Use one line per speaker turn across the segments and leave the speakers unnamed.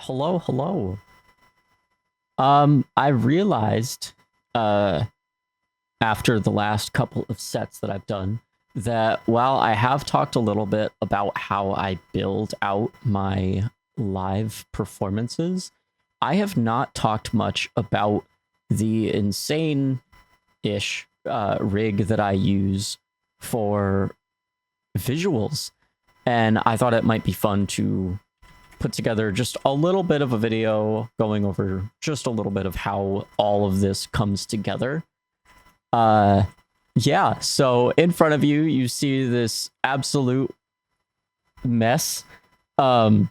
Hello, hello. I realized after the last couple of sets that I've done that while I have talked a little bit about how I build out my live performances, I have not talked much about the insane-ish rig that I use for visuals. And I thought it might be fun to put together just a little bit of a video going over just a little bit of how all of this comes together. Yeah, so in front of you, you see this absolute mess. It's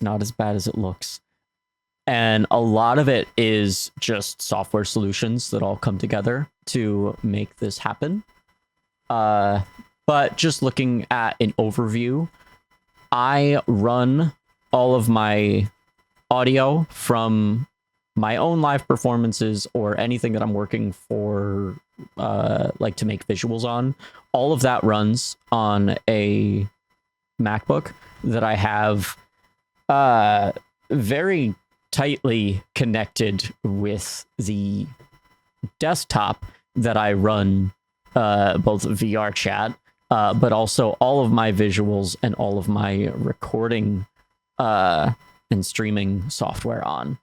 not as bad as it looks. And a lot of it is just software solutions that all come together to make this happen. But just looking at an overview, I run all of my audio from my own live performances or anything that I'm working for, like to make visuals on. All of that runs on a MacBook that I have very tightly connected with the desktop that I run both VR chat, but also all of my visuals and all of my recording and streaming software on.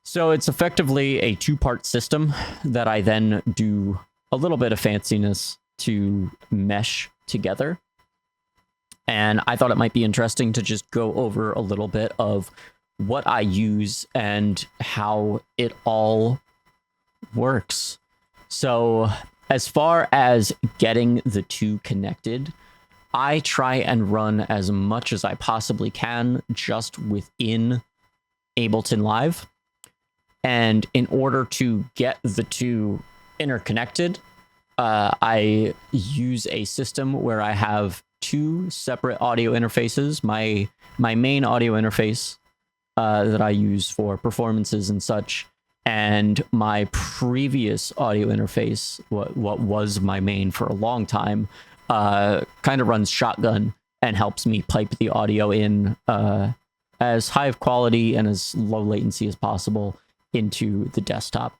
So it's effectively a two-part system that I then do a little bit of fanciness to mesh together. And I thought it might be interesting to just go over a little bit of what I use and how it all works. So as far as getting the two connected, I try and run as much as I possibly can just within Ableton Live. And in order to get the two interconnected, I use a system where I have two separate audio interfaces. My main audio interface that I use for performances and such, and my previous audio interface, what was my main for a long time, kind of runs shotgun and helps me pipe the audio in as high of quality and as low latency as possible into the desktop.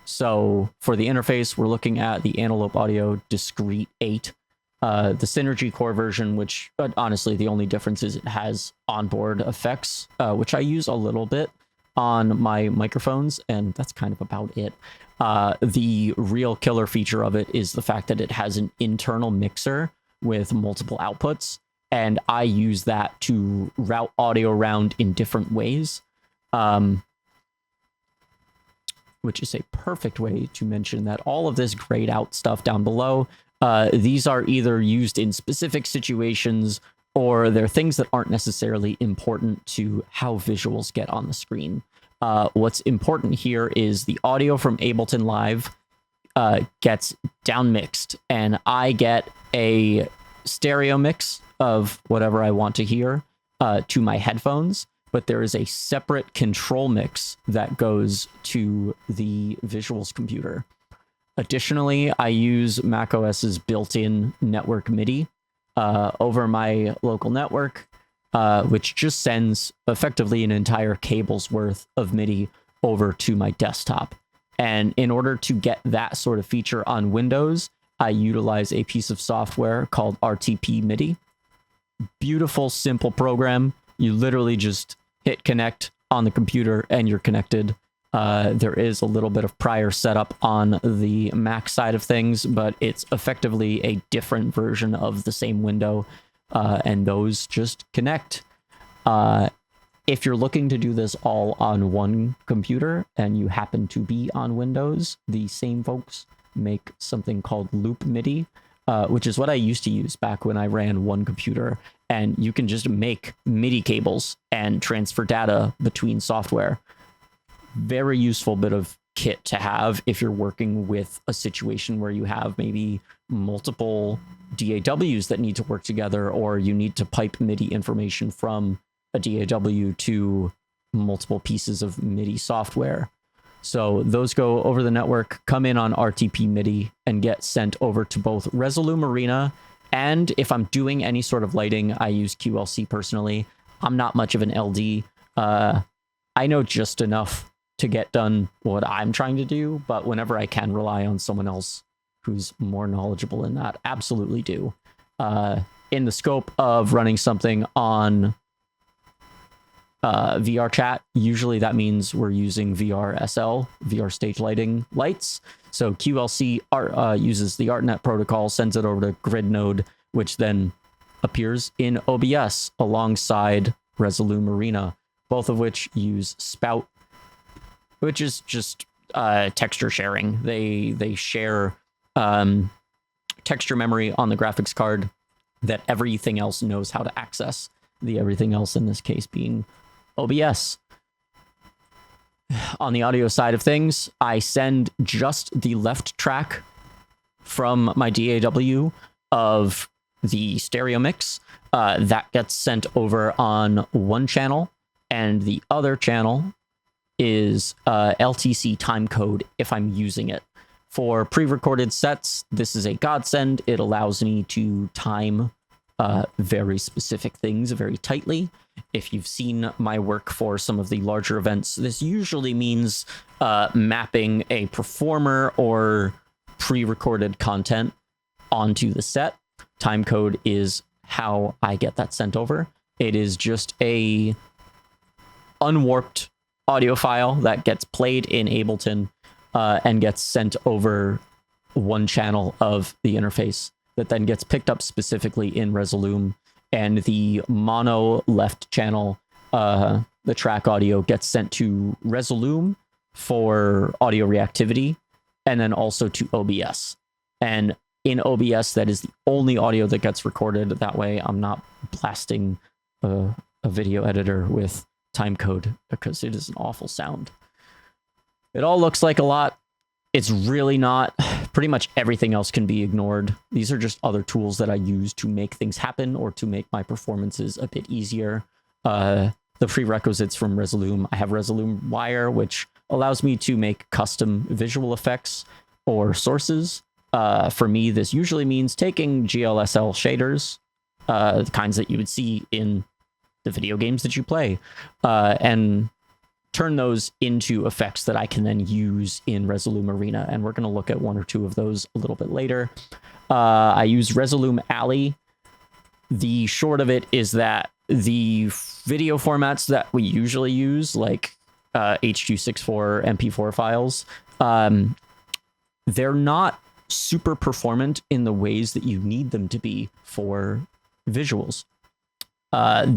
So for the interface, we're looking at the Antelope Audio Discrete 8, the Synergy Core version, which honestly, the only difference is it has onboard effects, which I use a little bit on my microphones, and that's kind of about it. The real killer feature of it is the fact that it has an internal mixer with multiple outputs, and I use that to route audio around in different ways. Which is a perfect way to mention that all of this grayed out stuff down below, these are either used in specific situations or they're things that aren't necessarily important to how visuals get on the screen. What's important here is the audio from Ableton Live gets downmixed, and I get a stereo mix of whatever I want to hear to my headphones, but there is a separate control mix that goes to the visuals computer. Additionally, I use macOS's built-in network MIDI over my local network, which just sends effectively an entire cable's worth of MIDI over to my desktop. And in order to get that sort of feature on Windows, I utilize a piece of software called RTP MIDI. Beautiful, simple program. You literally just hit connect on the computer and you're connected. There is a little bit of prior setup on the Mac side of things, but it's effectively a different version of the same window, and those just connect. If you're looking to do this all on one computer and you happen to be on Windows, the same folks make something called Loop MIDI, which is what I used to use back when I ran one computer. And you can just make MIDI cables and transfer data between software. Very useful bit of kit to have if you're working with a situation where you have maybe multiple DAWs that need to work together, or you need to pipe MIDI information from a DAW to multiple pieces of MIDI software. So those go over the network, come in on RTP MIDI, and get sent over to both Resolume Arena. And if I'm doing any sort of lighting, I use QLC personally. I'm not much of an LD. I know just enough to get done what I'm trying to do, but whenever I can rely on someone else who's more knowledgeable in that, absolutely do. In the scope of running something on VR chat, usually that means we're using VR SL, VR stage lighting lights. So QLC uses the ArtNet protocol, sends it over to grid node, which then appears in OBS alongside Resolume Arena, both of which use Spout, which is just texture sharing. They share texture memory on the graphics card that everything else knows how to access. The everything else in this case being OBS. On the audio side of things, I send just the left track from my DAW of the stereo mix. That gets sent over on one channel, and the other channel is LTC timecode if I'm using it. For pre-recorded sets, this is a godsend. It allows me to time very specific things very tightly. If you've seen my work for some of the larger events, this usually means mapping a performer or pre-recorded content onto the set. Timecode is how I get that sent over. It is just a unwarped audio file that gets played in Ableton and gets sent over one channel of the interface that then gets picked up specifically in Resolume, and the mono left channel, the track audio, gets sent to Resolume for audio reactivity, and then also to OBS. And in OBS, that is the only audio that gets recorded. That way I'm not blasting a video editor with timecode, because it is an awful sound. It all looks like a lot. It's really not. Pretty much everything else can be ignored. These are just other tools that I use to make things happen or to make my performances a bit easier. The prerequisites from Resolume: I have Resolume Wire, which allows me to make custom visual effects or sources. For me, this usually means taking GLSL shaders, the kinds that you would see in the video games that you play, and turn those into effects that I can then use in Resolume Arena. And we're going to look at one or two of those a little bit later. I use Resolume Alley. The short of it is that the video formats that we usually use, like H.264 MP4 files, they're not super performant in the ways that you need them to be for visuals.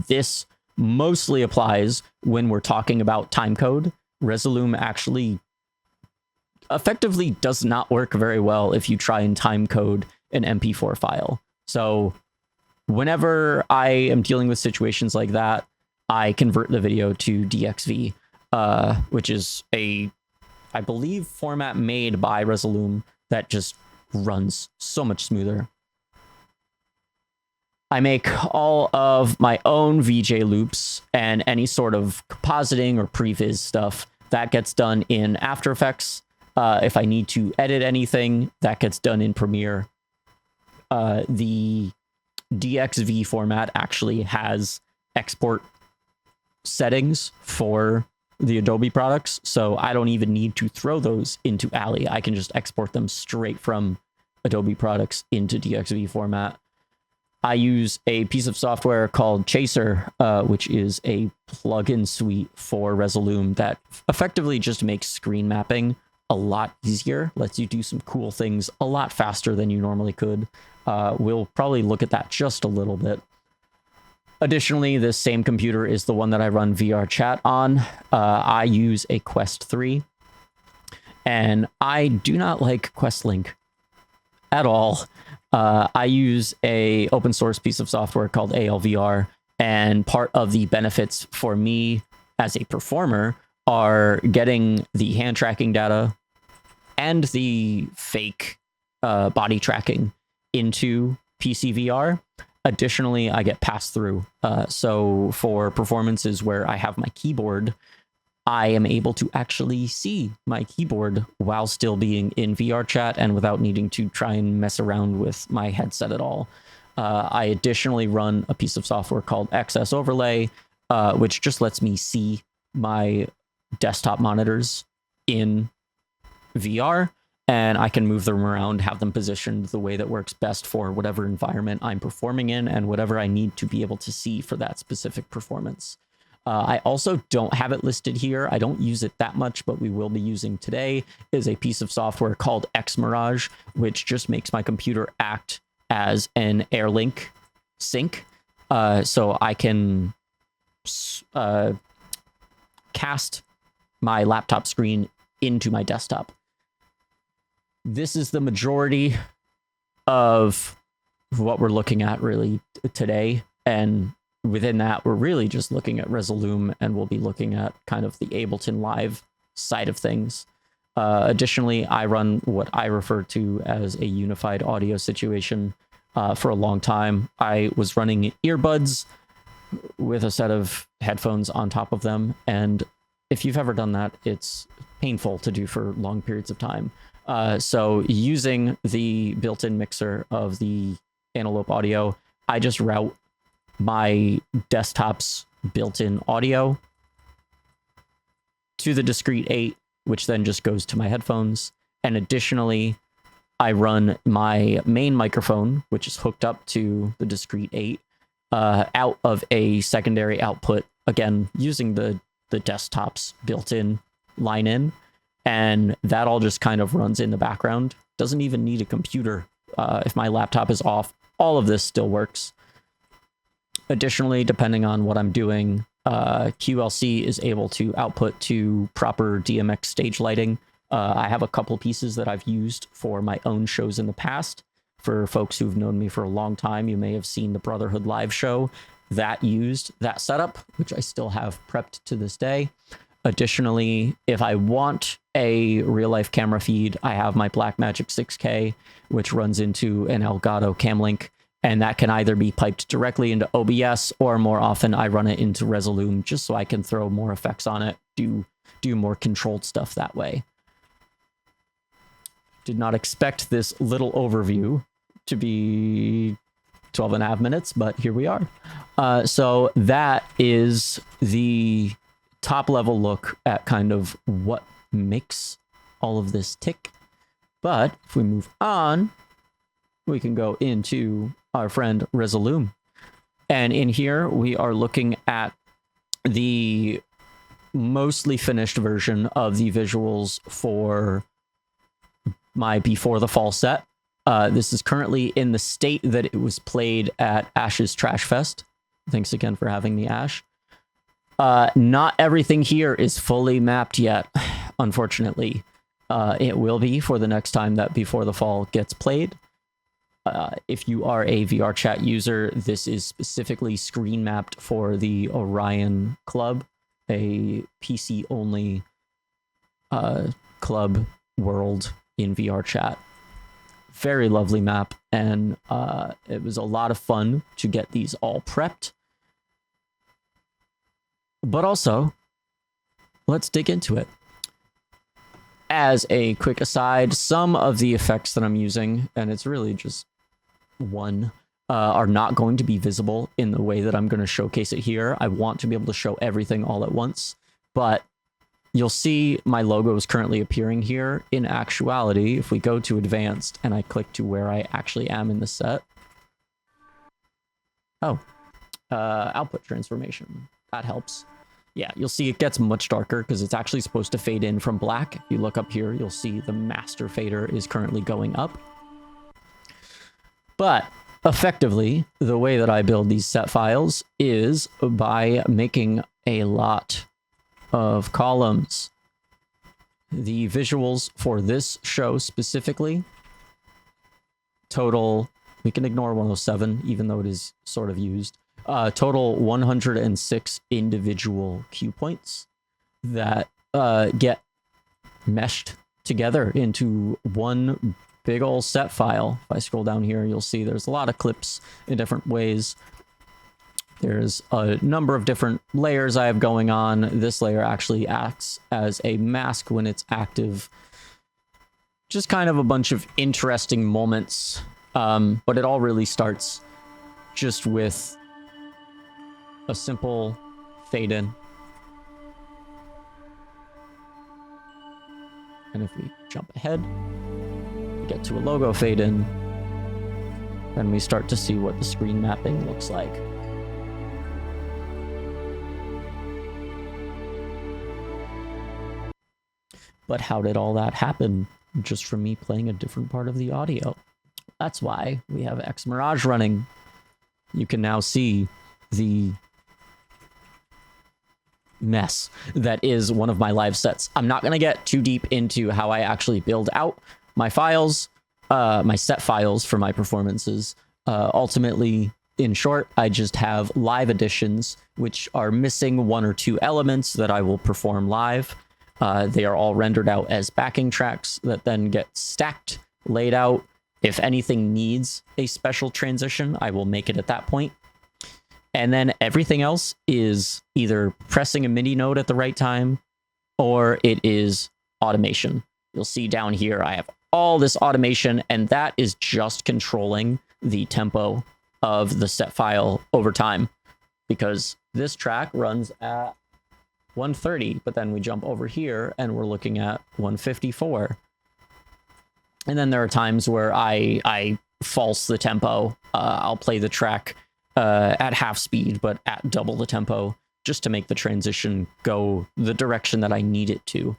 This mostly applies when we're talking about timecode. Resolume actually effectively does not work very well if you try and timecode an MP4 file. So whenever I am dealing with situations like that, I convert the video to DXV, which is a, I believe, format made by Resolume that just runs so much smoother. I make all of my own VJ loops, and any sort of compositing or previs stuff that gets done in After Effects. If I need to edit anything, that gets done in Premiere. The DXV format actually has export settings for the Adobe products, so I don't even need to throw those into Alley. I can just export them straight from Adobe products into DXV format. I use a piece of software called Chaser, which is a plugin suite for Resolume that effectively just makes screen mapping a lot easier, lets you do some cool things a lot faster than you normally could. We'll probably look at that just a little bit. Additionally, this same computer is the one that I run VR chat on. I use a Quest 3, and I do not like QuestLink at all. I use a open source piece of software called ALVR, and part of the benefits for me as a performer are getting the hand tracking data and the fake body tracking into PCVR. Additionally, I get pass through. So for performances where I have my keyboard, I am able to actually see my keyboard while still being in VR chat and without needing to try and mess around with my headset at all. I additionally run a piece of software called XS Overlay, which just lets me see my desktop monitors in VR, and I can move them around, have them positioned the way that works best for whatever environment I'm performing in and whatever I need to be able to see for that specific performance. I also don't have it listed here. I don't use it that much, but we will be using today is a piece of software called Xmirage, which just makes my computer act as an AirLink sync. So I can cast my laptop screen into my desktop. This is the majority of what we're looking at really today. And within that, we're really just looking at Resolume, and we'll be looking at kind of the Ableton Live side of things. Additionally, I run what I refer to as a unified audio situation. For a long time, I was running earbuds with a set of headphones on top of them. And if you've ever done that, it's painful to do for long periods of time. So using the built-in mixer of the Antelope Audio, I just route my desktop's built-in audio to the discrete 8, which then just goes to my headphones. And additionally, I run my main microphone, which is hooked up to the discrete 8, out of a secondary output, again, using the desktop's built-in line in. And that all just kind of runs in the background. Doesn't even need a computer. If my laptop is off, all of this still works. Additionally, depending on what I'm doing, QLC is able to output to proper DMX stage lighting. I have a couple pieces that I've used for my own shows in the past. For folks who've known me for a long time, you may have seen the Brotherhood live show that used that setup, which I still have prepped to this day. Additionally, if I want a real-life camera feed, I have my Blackmagic 6K, which runs into an Elgato Camlink, and that can either be piped directly into OBS, or more often I run it into Resolume just so I can throw more effects on it, do more controlled stuff that way. Did not expect this little overview to be 12 and a half minutes, but here we are. So that is the top level look at kind of what makes all of this tick. But if we move on, we can go into our friend Resolume. And in here, we are looking at the mostly finished version of the visuals for my Before the Fall set. This is currently in the state that it was played at Ash's Trash Fest. Thanks again for having me, Ash. Not everything here is fully mapped yet, unfortunately. It will be for the next time that Before the Fall gets played. If you are a VR chat user, this is specifically screen mapped for the Orion Club, a PC-only club world in VR chat. Very lovely map, and it was a lot of fun to get these all prepped. But also, let's dig into it. As a quick aside, some of the effects that I'm using, and it's really just one, are not going to be visible in the way that I'm going to showcase it here. I want to be able to show everything all at once, but you'll see my logo is currently appearing here. In actuality, if we go to advanced and I click to where I actually am in the set. Oh, output transformation. That helps. Yeah, you'll see it gets much darker because it's actually supposed to fade in from black. If you look up here, you'll see the master fader is currently going up. But effectively, the way that I build these set files is by making a lot of columns. The visuals for this show specifically total, we can ignore 107, even though it is sort of used, total 106 individual cue points that get meshed together into one big old set file. If I scroll down here, you'll see there's a lot of clips in different ways. There's a number of different layers I have going on. This layer actually acts as a mask when it's active. Just kind of a bunch of interesting moments. But it all really starts just with a simple fade in. And if we jump ahead, we get to a logo fade in, then we start to see what the screen mapping looks like. But how did all that happen? Just from me playing a different part of the audio. That's why we have X Mirage running. You can now see the mess that is one of my live sets. I'm not going to get too deep into how I actually build out my files, my set files for my performances. Ultimately, in short, I just have live editions, which are missing one or two elements that I will perform live. They are all rendered out as backing tracks that then get stacked, laid out. If anything needs a special transition, I will make it at that point. And then everything else is either pressing a MIDI note at the right time, or it is automation. You'll see down here, I have all this automation, and that is just controlling the tempo of the set file over time, because this track runs at 130, but then we jump over here and we're looking at 154. And then there are times where I false the tempo. I'll play the track at half speed, but at double the tempo, just to make the transition go the direction that I need it to.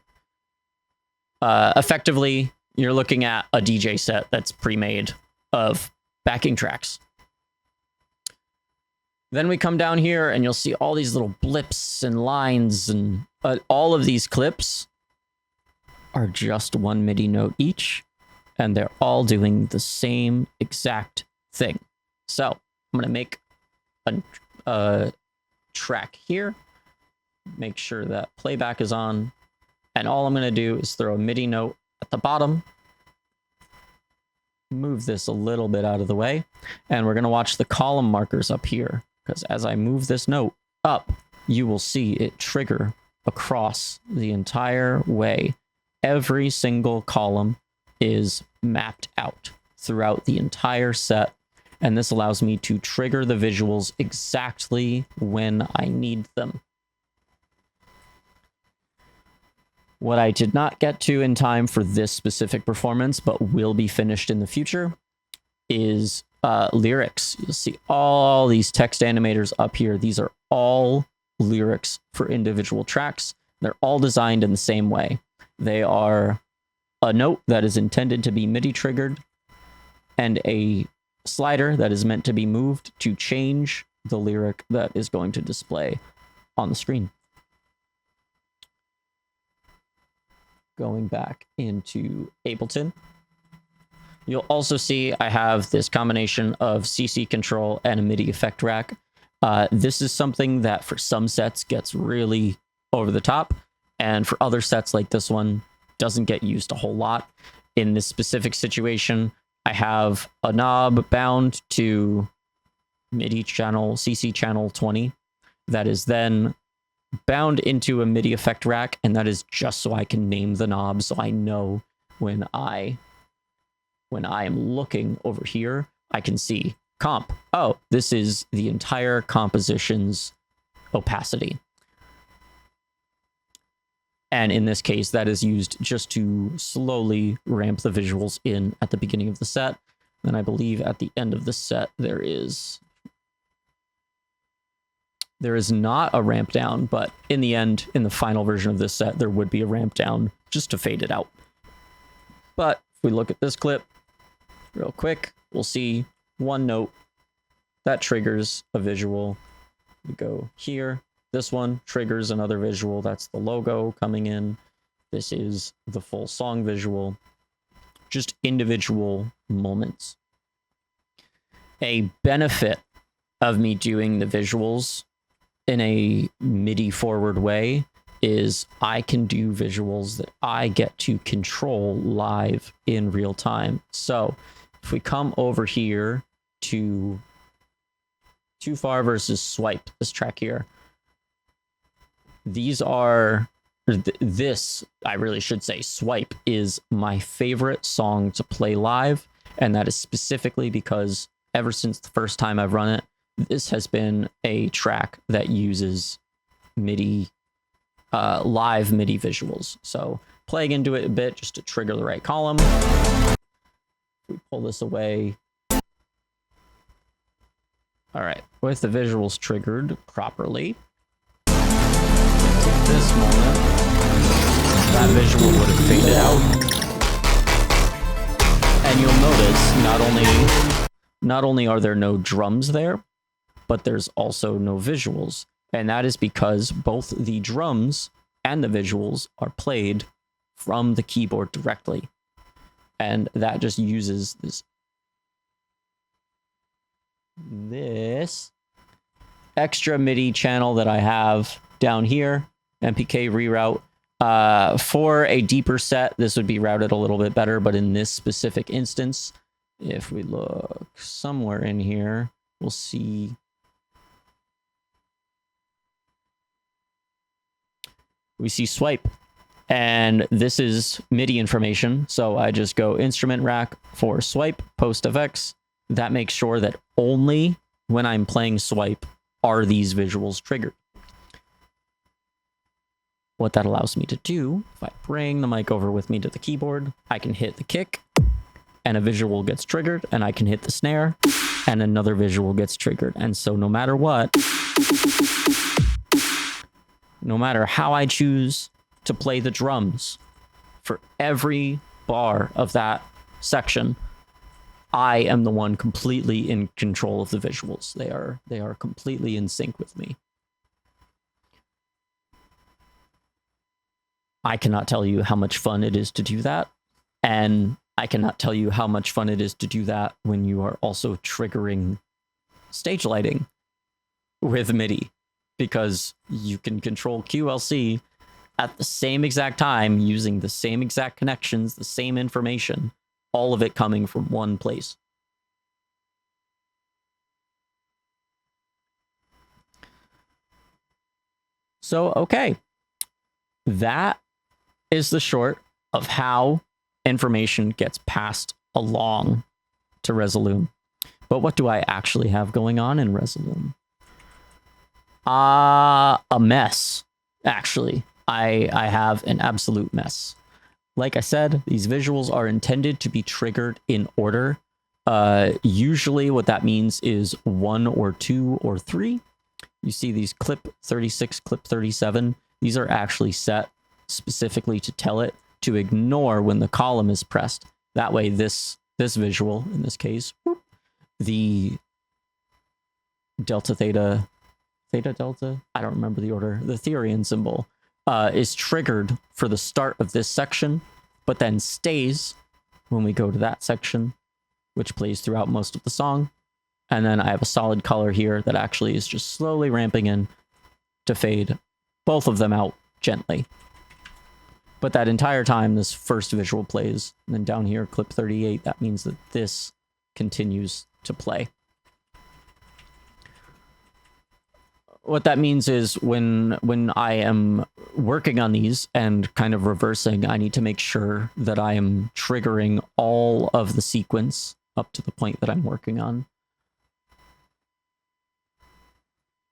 Effectively, you're looking at a DJ set that's pre-made of backing tracks. Then we come down here and you'll see all these little blips and lines, and all of these clips are just one MIDI note each, and they're all doing the same exact thing. So I'm going to make a track here, make sure that playback is on, and all I'm going to do is throw a MIDI note at the bottom, move this a little bit out of the way, and we're going to watch the column markers up here, because as I move this note up, you will see it trigger across the entire way. Every single column is mapped out throughout the entire set, and this allows me to trigger the visuals exactly when I need them. What I did not get to in time for this specific performance, but will be finished in the future, is lyrics. You'll see all these text animators up here. These are all lyrics for individual tracks. They're all designed in the same way. They are a note that is intended to be MIDI triggered, and a slider that is meant to be moved to change the lyric that is going to display on the screen. Going back into Ableton, you'll also see I have this combination of CC control and a MIDI effect rack. This is something that for some sets gets really over the top, and for other sets like this one doesn't get used a whole lot. In this specific situation, I have a knob bound to MIDI channel, CC channel 20, that is then bound into a MIDI effect rack, and that is just so I can name the knob, so I know when I am looking over here, I can see comp. Oh, this is the entire composition's opacity. And in this case, that is used just to slowly ramp the visuals in at the beginning of the set. Then I believe at the end of the set, there is not a ramp down, but in the end, in the final version of this set, there would be a ramp down just to fade it out. But if we look at this clip real quick, we'll see one note that triggers a visual. We go here. This one triggers another visual. That's the logo coming in. This is the full song visual. Just individual moments. A benefit of me doing the visuals in a MIDI forward way is I can do visuals that I get to control live in real time. So if we come over here to Too Far versus Swipe, this track here, these are, this, I really should say, Swipe is my favorite song to play live, and that is specifically because ever since the first time I've run it, this has been a track that uses MIDI, live MIDI visuals. So playing into it a bit just to trigger the right column. We pull this away. All right, with the visuals triggered properly, at this moment, that visual would have faded out. And you'll notice not only are there no drums there, but there's also no visuals. And that is because both the drums and the visuals are played from the keyboard directly. And that just uses this extra MIDI channel that I have down here, MPK reroute. For a deeper set, this would be routed a little bit better, but in this specific instance, if we look somewhere in here, we'll see swipe, and this is MIDI information. So I just go instrument rack for swipe, post effects. That makes sure that only when I'm playing swipe are these visuals triggered. What that allows me to do, if I bring the mic over with me to the keyboard, I can hit the kick and a visual gets triggered, and I can hit the snare and another visual gets triggered. And so no matter what, no matter how I choose to play the drums, for every bar of that section, I am the one completely in control of the visuals. They are completely in sync with me. I cannot tell you how much fun it is to do that. And I cannot tell you how much fun it is to do that when you are also triggering stage lighting with MIDI, because you can control QLC at the same exact time using the same exact connections, the same information, all of it coming from one place. So, okay. That is the short of how information gets passed along to Resolume. But what do I actually have going on in Resolume? A mess, actually. I have an absolute mess. Like I said, these visuals are intended to be triggered in order. Usually what that means is 1 or 2 or 3. You see these clip 36, clip 37. These are actually set specifically to tell it to ignore when the column is pressed. That way this visual, in this case, whoop, the delta, theta, delta, I don't remember the order, the Therian symbol, is triggered for the start of this section, but then stays when we go to that section, which plays throughout most of the song. And then I have a solid color here that actually is just slowly ramping in to fade both of them out gently. But that entire time, this first visual plays. And then down here, clip 38, that means that this continues to play. What that means is when I am working on these and kind of reversing, I need to make sure that I am triggering all of the sequence up to the point that I'm working on.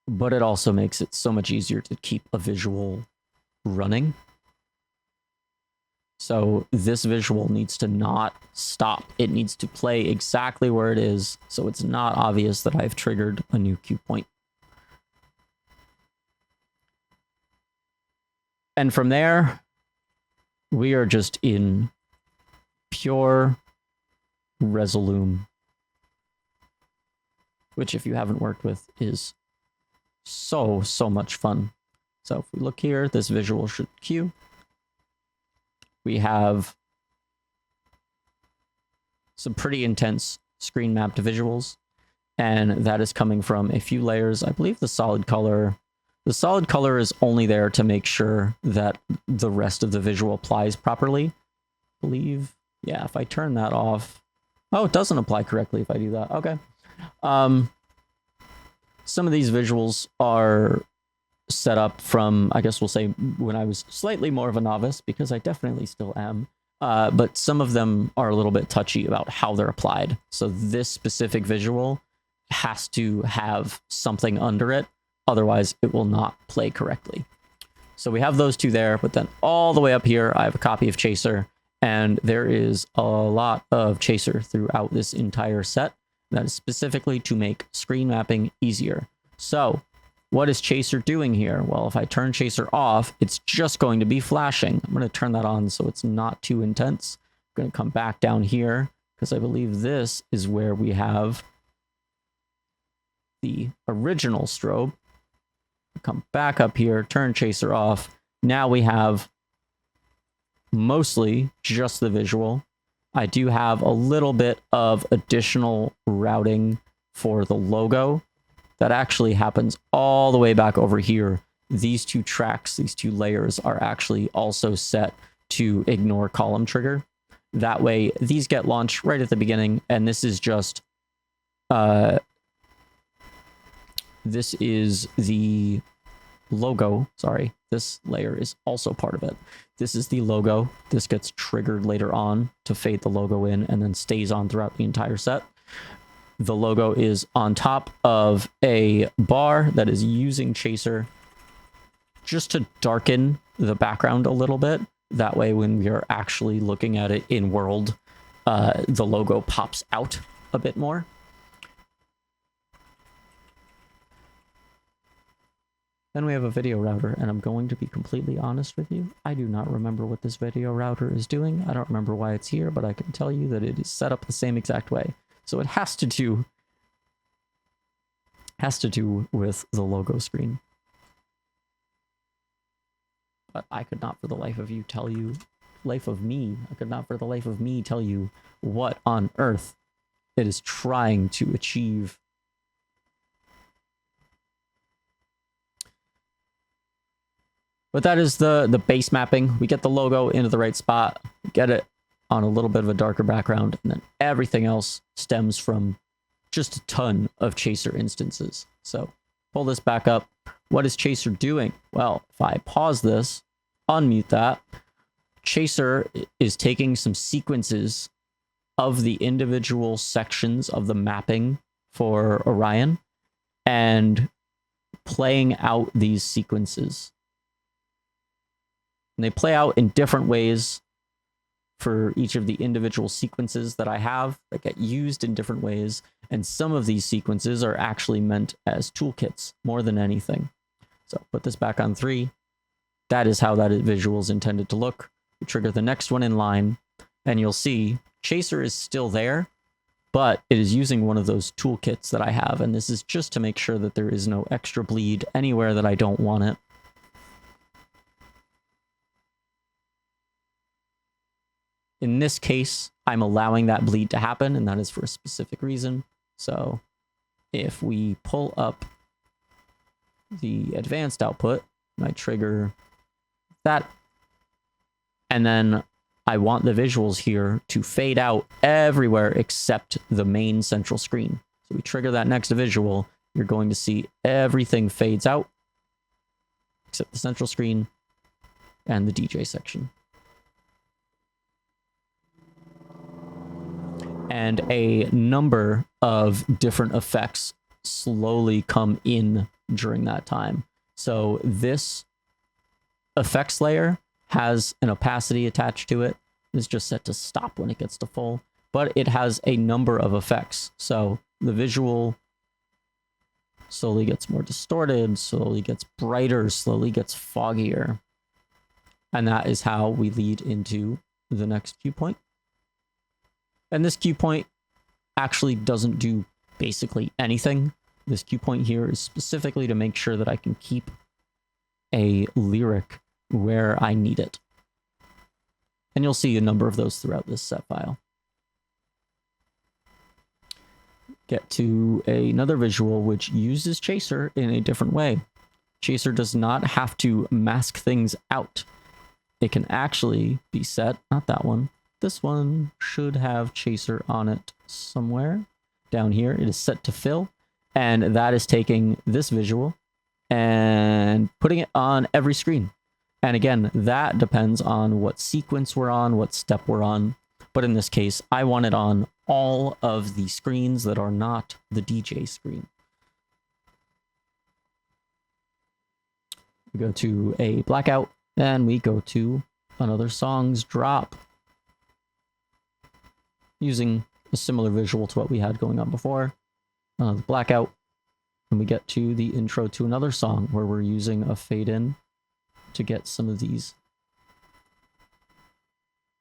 But it also makes it so much easier to keep a visual running. So this visual needs to not stop. It needs to play exactly where it is, so it's not obvious that I've triggered a new cue point. And from there, we are just in pure Resolume, which, if you haven't worked with, is so much fun. So if we look here, this visual should cue. We have some pretty intense screen mapped visuals, and that is coming from a few layers. I believe the solid color is only there to make sure that the rest of the visual applies properly. I believe, yeah, if I turn that off, oh, it doesn't apply correctly if I do that. Okay. Some of these visuals are set up from, I guess we'll say, when I was slightly more of a novice, because I definitely still am. But some of them are a little bit touchy about how they're applied. So this specific visual has to have something under it Otherwise, it will not play correctly. So we have those two there, but then all the way up here, I have a copy of Chaser, and there is a lot of Chaser throughout this entire set. That is specifically to make screen mapping easier. So what is Chaser doing here? Well, if I turn Chaser off, it's just going to be flashing. I'm going to turn that on so it's not too intense. I'm going to come back down here because I believe this is where we have the original strobe. Come back up here, turn Chaser off. Now we have mostly just the visual. I do have a little bit of additional routing for the logo. That actually happens all the way back over here. These two tracks, these two layers are actually also set to ignore column trigger. That way, these get launched right at the beginning, and this is just... this is the logo. Sorry, this layer is also part of it. This is the logo. This gets triggered later on to fade the logo in and then stays on throughout the entire set. The logo is on top of a bar that is using Chaser just to darken the background a little bit. That way, when we are actually looking at it in world, the logo pops out a bit more. Then we have a video router, and I'm going to be completely honest with you. I do not remember what this video router is doing. I don't remember why it's here, but I can tell you that it is set up the same exact way. So it has to do with the logo screen. But I could not for the life of me tell you what on earth it is trying to achieve. But that is the base mapping. We get the logo into the right spot, get it on a little bit of a darker background, and then everything else stems from just a ton of Chaser instances. So pull this back up. What is Chaser doing? Well, if I pause this, unmute that, Chaser is taking some sequences of the individual sections of the mapping for Orion and playing out these sequences. And they play out in different ways for each of the individual sequences that I have that get used in different ways. And some of these sequences are actually meant as toolkits more than anything. So put this back on 3. That is how that visual is intended to look. We trigger the next one in line, and you'll see Chaser is still there, but it is using one of those toolkits that I have. And this is just to make sure that there is no extra bleed anywhere that I don't want it. In this case, I'm allowing that bleed to happen, and that is for a specific reason. So if we pull up the advanced output, and I trigger that, and then I want the visuals here to fade out everywhere except the main central screen. So we trigger that next visual, you're going to see everything fades out except the central screen and the DJ section. And a number of different effects slowly come in during that time. So this effects layer has an opacity attached to it. It's just set to stop when it gets to full, but it has a number of effects. So the visual slowly gets more distorted, slowly gets brighter, slowly gets foggier. And that is how we lead into the next cue point. And this cue point actually doesn't do basically anything. This cue point here is specifically to make sure that I can keep a lyric where I need it. And you'll see a number of those throughout this set file. Get to another visual which uses Chaser in a different way. Chaser does not have to mask things out. It can actually be set, not that one. This one should have Chaser on it somewhere. Down here, it is set to fill. And that is taking this visual and putting it on every screen. And again, that depends on what sequence we're on, what step we're on. But in this case, I want it on all of the screens that are not the DJ screen. We go to a blackout, and we go to another song's drop. Using a similar visual to what we had going on before. The blackout, and we get to the intro to another song where we're using a fade in to get some of these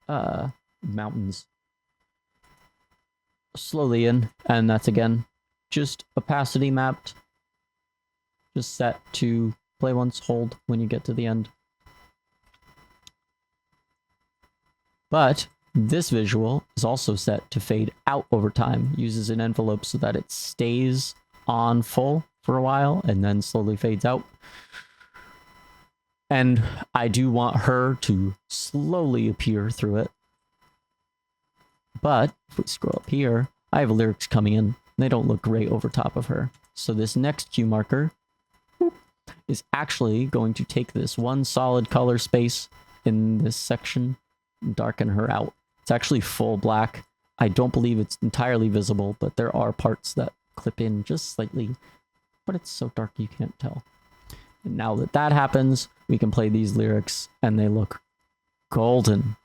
mountains slowly in, and that's again just opacity mapped, just set to play once, hold when you get to the end. But this visual is also set to fade out over time, uses an envelope so that it stays on full for a while and then slowly fades out. And I do want her to slowly appear through it. But if we scroll up here, I have lyrics coming in. They don't look great over top of her. So this next cue marker is actually going to take this one solid color space in this section and darken her out. It's actually full black. I don't believe it's entirely visible, but there are parts that clip in just slightly, but it's so dark you can't tell. And now that that happens, we can play these lyrics and they look golden.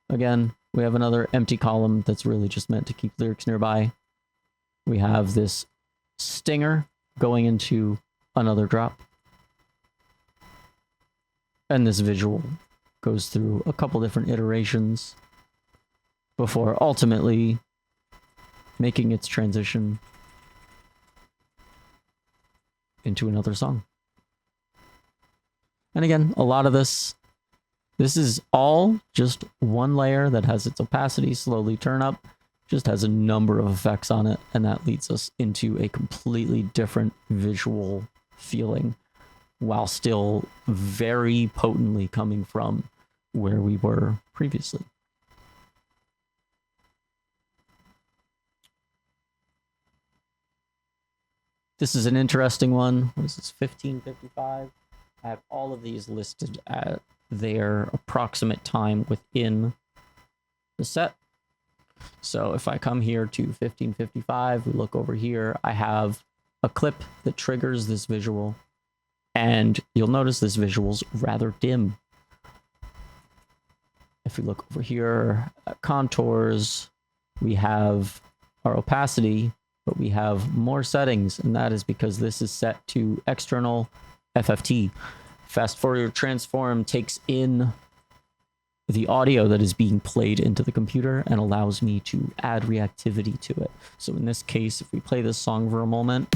Again, we have another empty column that's really just meant to keep lyrics nearby. We have this stinger going into another drop. And this visual goes through a couple different iterations before ultimately making its transition into another song. And again, a lot of this is all just one layer that has its opacity slowly turn up, just has a number of effects on it, and that leads us into a completely different visual feeling while still very potently coming from where we were previously. This is an interesting one. What is this, 1555? I have all of these listed at their approximate time within the set. So if I come here to 1555, we look over here, I have a clip that triggers this visual, and you'll notice this visual's rather dim. If we look over here at contours, we have our opacity, but we have more settings, and that is because this is set to external FFT. Fast Fourier Transform takes in the audio that is being played into the computer and allows me to add reactivity to it. So in this case, if we play this song for a moment,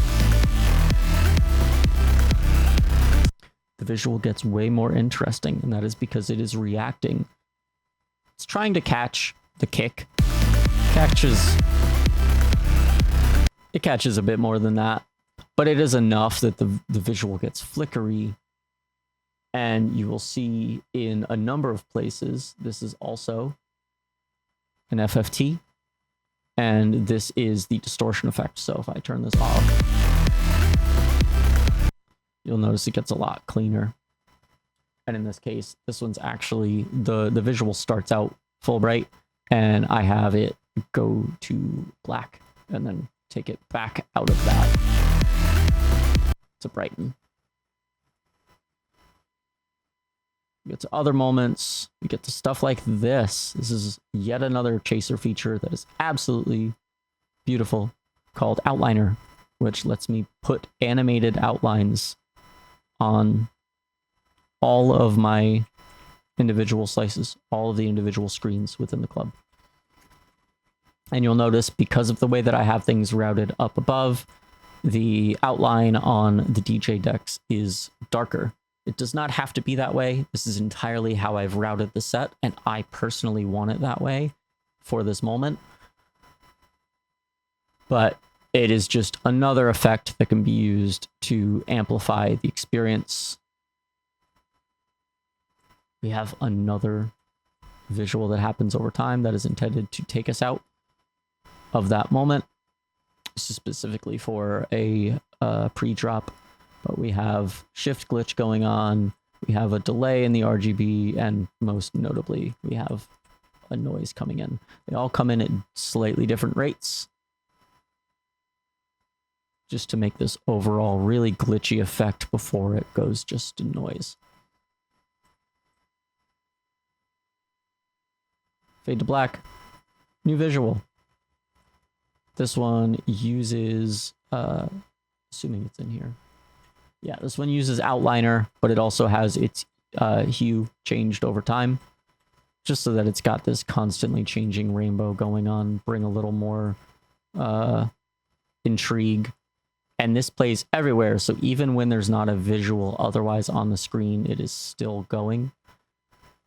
the visual gets way more interesting, and that is because it is reacting. It's trying to catch the kick. It catches a bit more than that, but it is enough that the visual gets flickery. And you will see in a number of places, this is also an FFT, and this is the distortion effect. So if I turn this off, you'll notice it gets a lot cleaner. And in this case, this one's actually, the visual starts out full bright, and I have it go to black and then take it back out of that to brighten. We get to other moments. We get to stuff like this. This is yet another chaser feature that is absolutely beautiful, called Outliner, which lets me put animated outlines on all of my individual slices, all of the individual screens within the club. And you'll notice, because of the way that I have things routed up above, the outline on the DJ decks is darker. It does not have to be that way. This is entirely how I've routed the set, and I personally want it that way for this moment. But it is just another effect that can be used to amplify the experience. We have another visual that happens over time that is intended to take us out of that moment. This is specifically for a pre-drop. But we have shift glitch going on, we have a delay in the RGB, and most notably, we have a noise coming in. They all come in at slightly different rates. just to make this overall really glitchy effect before it goes just to noise. Fade to black. New visual. This one uses, assuming it's in here. Yeah, this one uses outliner, but it also has its hue changed over time, just so that it's got this constantly changing rainbow going on, bring a little more intrigue. And this plays everywhere, so even when there's not a visual otherwise on the screen, it is still going,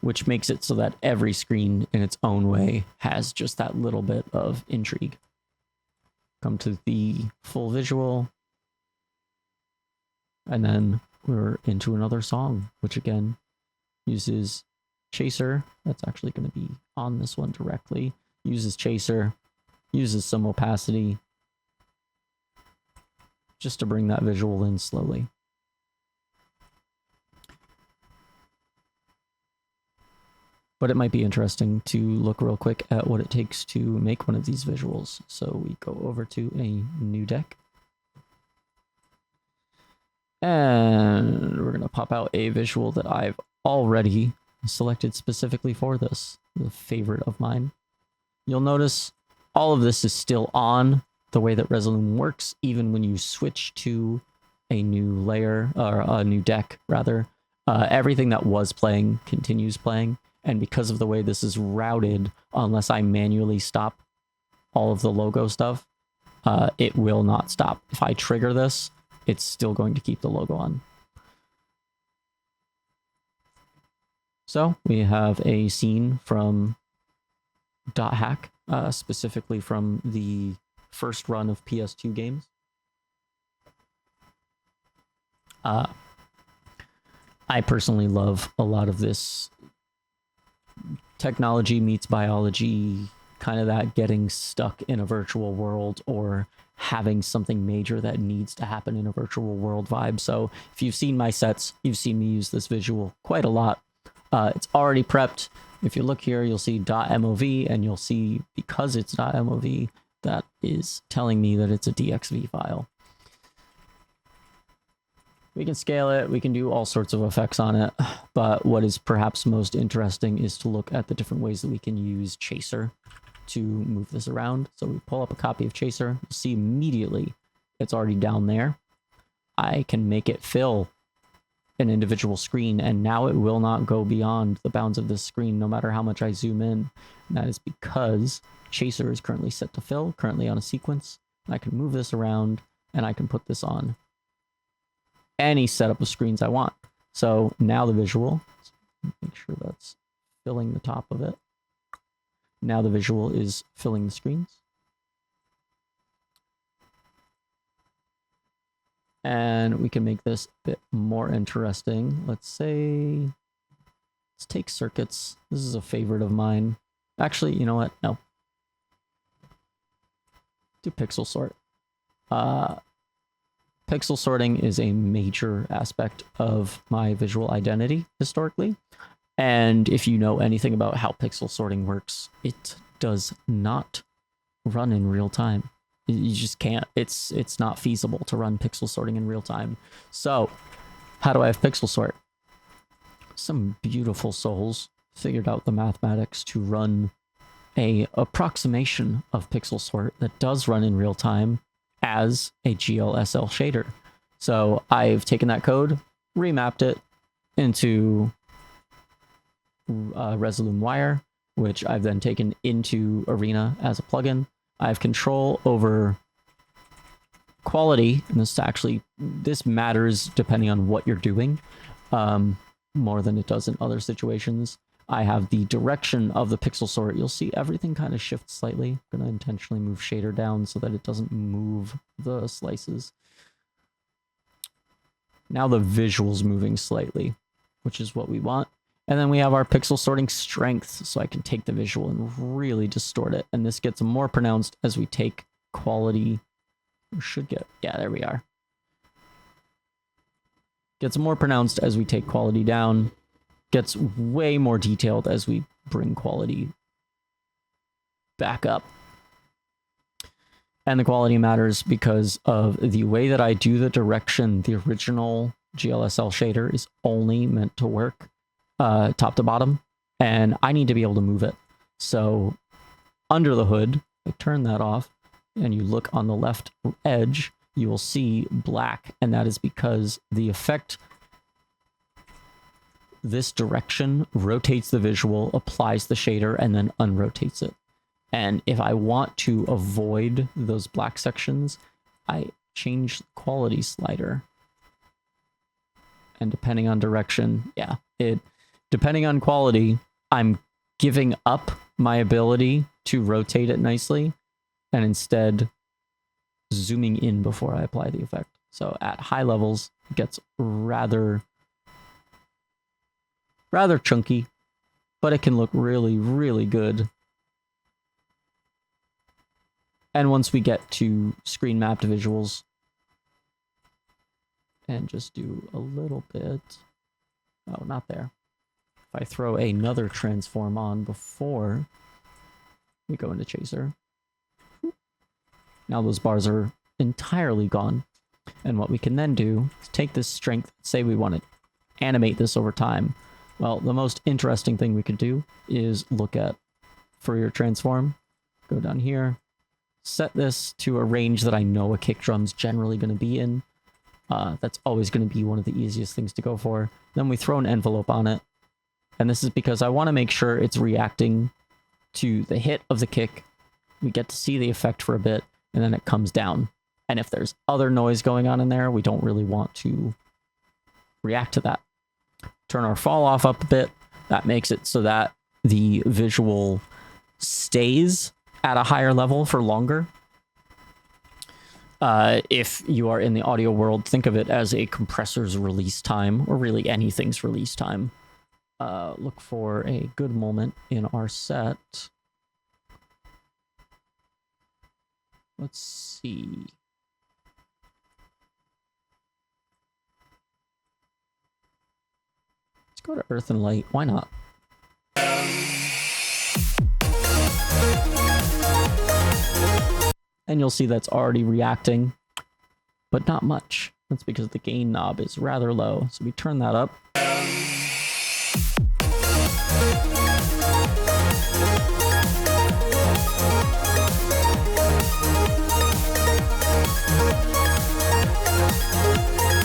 which makes it so that every screen in its own way has just that little bit of intrigue. Come to the full visual, and then we're into another song, which again uses Chaser. That's actually going to be on this one directly. Uses Chaser, uses some opacity, just to bring that visual in slowly. But it might be interesting to look real quick at what it takes to make one of these visuals. So we go over to a new deck. And we're going to pop out a visual that I've already selected specifically for this, the favorite of mine. You'll notice all of this is still on the way that Resolume works, even when you switch to a new layer, or a new deck, rather. Everything that was playing continues playing, and because of the way this is routed, unless I manually stop all of the logo stuff, it will not stop. If I trigger this, it's still going to keep the logo on. So we have a scene from .hack, specifically from the first run of PS2 games. I personally love a lot of this technology meets biology, kind of that getting stuck in a virtual world or having something major that needs to happen in a virtual world vibe. So if you've seen my sets, you've seen me use this visual quite a lot. It's already prepped. If you look here, you'll see .mov, and you'll see, because it's .mov, that is telling me that it's a DXV file. We can scale it, we can do all sorts of effects on it, but what is perhaps most interesting is to look at the different ways that we can use Chaser to move this around. So we pull up a copy of Chaser, you'll see immediately it's already down there. I can make it fill an individual screen, and now it will not go beyond the bounds of this screen no matter how much I zoom in. And that is because Chaser is currently set to fill, currently on a sequence. I can move this around, and I can put this on any setup of screens I want. So now the visual, make sure that's filling the top of it. Now the visual is filling the screens. And we can make this a bit more interesting. Let's say, let's take circuits. This is a favorite of mine. Actually, you know what? No. Do pixel sort. Pixel sorting is a major aspect of my visual identity historically. And if you know anything about how pixel sorting works, it does not run in real time. You just can't. It's not feasible to run pixel sorting in real time. So how do I have pixel sort? Some beautiful souls figured out the mathematics to run a approximation of pixel sort that does run in real time as a GLSL shader. So I've taken that code, remapped it into Resolume Wire, which I've then taken into Arena as a plugin. I have control over quality, and this matters depending on what you're doing, more than it does in other situations. I have the direction of the pixel sort. You'll see everything kind of shifts slightly. I'm going to intentionally move shader down so that it doesn't move the slices. Now the visual's moving slightly, which is what we want. And then we have our pixel sorting strength, so I can take the visual and really distort it. And this gets more pronounced as we take quality. Or should get, yeah, there we are. Gets more pronounced as we take quality down. Gets way more detailed as we bring quality back up. And the quality matters because of the way that I do the direction. The original GLSL shader is only meant to work top to bottom, and I need to be able to move it. So under the hood, I turn that off, and you look on the left edge, you will see black, and that is because the effect, this direction, rotates the visual, applies the shader, and then unrotates it. And if I want to avoid those black sections, I change the quality slider. And depending on direction, depending on quality, I'm giving up my ability to rotate it nicely and instead zooming in before I apply the effect. So at high levels, it gets rather chunky, but it can look really, really good. And once we get to screen mapped visuals, and just do a little bit, oh, not there. If I throw another transform on before we go into Chaser, now those bars are entirely gone. And what we can then do is take this strength, say we want to animate this over time. Well, the most interesting thing we could do is look at Fourier transform, go down here, set this to a range that I know a kick drum's generally going to be in. That's always going to be one of the easiest things to go for. Then we throw an envelope on it. And this is because I want to make sure it's reacting to the hit of the kick. We get to see the effect for a bit, and then it comes down. And if there's other noise going on in there, we don't really want to react to that. Turn our fall off up a bit. That makes it so that the visual stays at a higher level for longer. If you are in the audio world, think of it as a compressor's release time, or really anything's release time. Look for a good moment in our set. Let's see. Let's go to Earth and Light. Why not? And you'll see that's already reacting, but not much. That's because the gain knob is rather low. So we turn that up.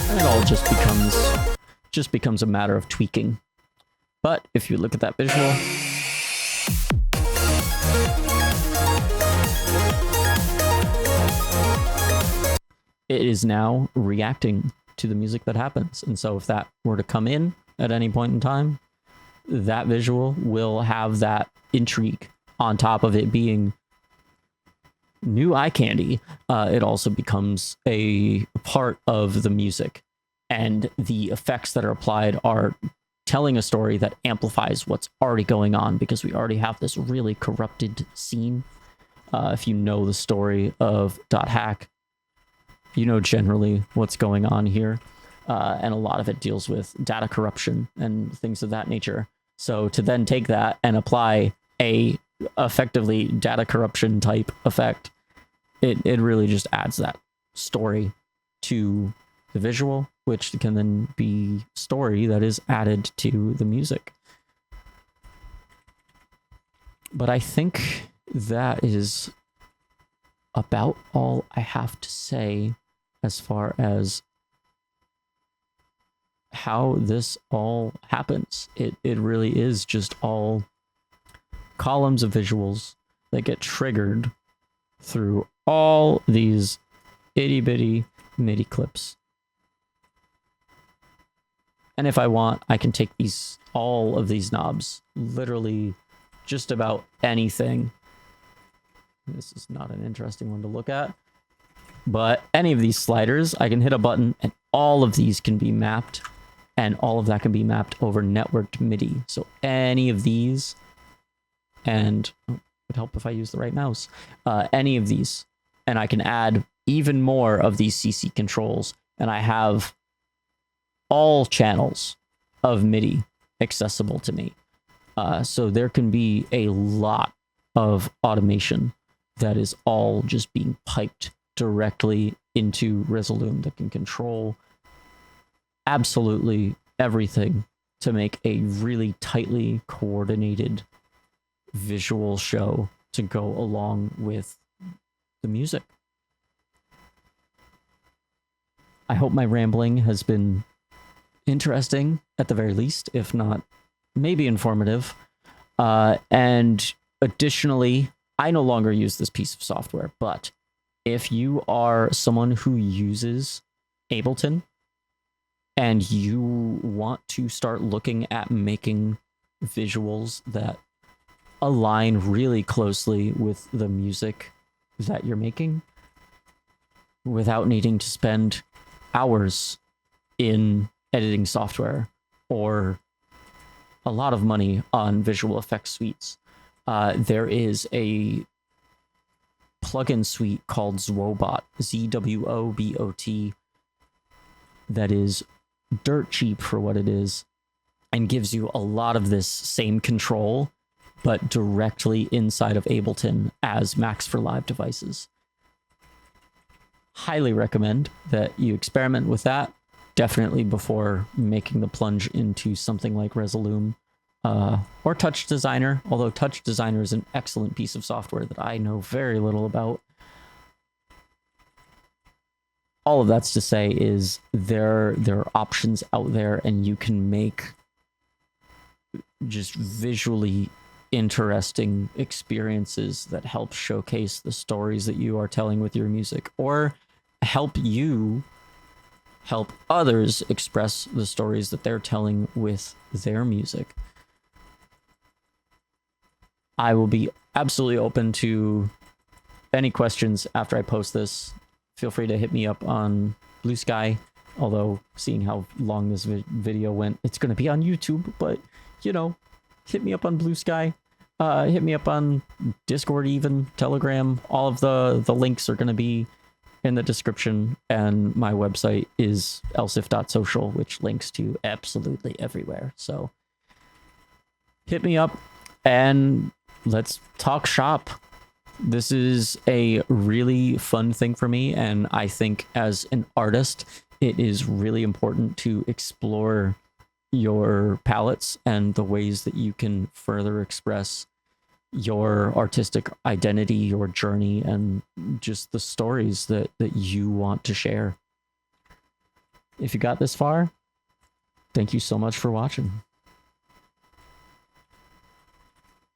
And it all just becomes a matter of tweaking. But if you look at that visual, it is now reacting to the music that happens. And so if that were to come in at any point in time, that visual will have that intrigue on top of it being new eye candy. It also becomes a part of the music, and the effects that are applied are telling a story that amplifies what's already going on, because we already have this really corrupted scene. If you know the story of .hack, you know generally what's going on here, and a lot of it deals with data corruption and things of that nature. So to then take that and apply a effectively data corruption type effect, it really just adds that story to the visual, which can then be story that is added to the music. But I think that is about all I have to say as far as how this all happens. It really is just all columns of visuals that get triggered through all these itty bitty MIDI clips. And if I want, I can take all of these knobs, literally just about anything. This is not an interesting one to look at, but any of these sliders, I can hit a button and all of these can be mapped, and all of that can be mapped over networked MIDI. So any of these, and it would help if I use the right mouse, any of these, and I can add even more of these CC controls, and I have all channels of MIDI accessible to me. So there can be a lot of automation that is all just being piped directly into Resolume that can control absolutely everything to make a really tightly coordinated visual show to go along with the music. I hope my rambling has been interesting at the very least, if not maybe informative. And additionally, I no longer use this piece of software, but if you are someone who uses Ableton and you want to start looking at making visuals that align really closely with the music that you're making without needing to spend hours in editing software or a lot of money on visual effects suites, there is a plugin suite called Zwobot, Zwobot, that is dirt cheap for what it is and gives you a lot of this same control, but directly inside of Ableton as Max for Live devices. Highly recommend that you experiment with that, definitely before making the plunge into something like Resolume or Touch Designer, although Touch Designer is an excellent piece of software that I know very little about. All of that's to say is there are options out there, and you can make just visually interesting experiences that help showcase the stories that you are telling with your music, or help others express the stories that they're telling with their music. I will be absolutely open to any questions after I post this. Feel free to hit me up on Blue Sky, although seeing how long this video went, it's going to be on YouTube, but, you know, hit me up on Blue Sky. Hit me up on Discord, even Telegram. All of the links are going to be in the description, and my website is elsif.social, which links to absolutely everywhere. So hit me up and let's talk shop. This is a really fun thing for me, and I think as an artist, it is really important to explore your palettes and the ways that you can further express your artistic identity, your journey, and just the stories that you want to share. If you got this far, thank you so much for watching.